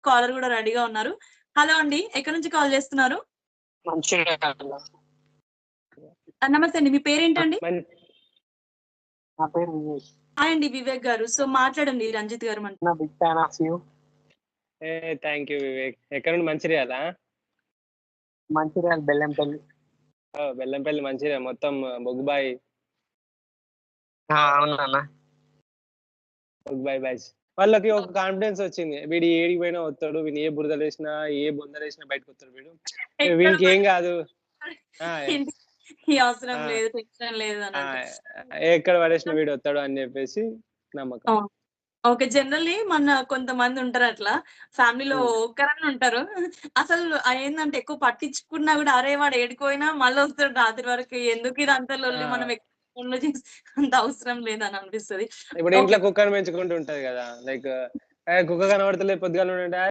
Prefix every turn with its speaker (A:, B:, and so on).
A: Caller కూడా రెడీగా ఉన్నారు. హలో అండి, ఎక్కడి నుంచి కాల్ చేస్తున్నారు?
B: మంచిర్యాల.
A: నమస్తే అండి, మీ పేరేంటండి?
B: నా పేరు వివేక్.
A: హాయ్ అండి వివేక్ గారు. సో మాట్లాడండి రంజిత్ గారు.
B: నా big fan of you.
C: Thank you Vivek. ఎక్కడ నుండి? మంచిర్యాల?
B: మంచిర్యాల బెల్లంపల్లి.
C: బెల్లంపల్లి మంచిర్యాల మొత్తం బొగ్గుబాయి.
B: అవునన్నా.
C: బొగ్గుబాయి బ్యాచ్ వాళ్ళకి ఒక కాన్ఫిడెన్స్ వచ్చింది. వీడు ఏడికి పోయినా వస్తాడు, వీడు ఏ బురదలు వేసినా ఏ బొందలు వేసినా బయటకు వస్తాడు, వీడికి ఏం కాదు,
A: ఈ అవసరం లేదు, టెన్షన్ లేదు అని
C: ఎక్కడ పడేసిన వీడు వస్తాడు అని చెప్పేసి నమ్మకం.
A: ఓకే. జనరల్లీ మన కొంతమంది ఉంటారు అట్లా. ఫ్యామిలీలో ఒక్కరన్నా ఉంటారు. అసలు ఏందంటే ఎక్కువ పట్టించుకున్నా కూడా అరే వాడు ఏడికిపోయినా మళ్ళీ వస్తాడు రాత్రి వరకు. ఎందుకు ఇదంతా లొల్లి, మనం పనులు చేసి అంత అవసరం లేదని అనిపిస్తది.
C: ఇప్పుడు ఇంట్లో కుక్కను పెంచుకుంటూ ఉంటది కదా, లైక్ కుక్క కనబడతలేదు పొద్దుగాల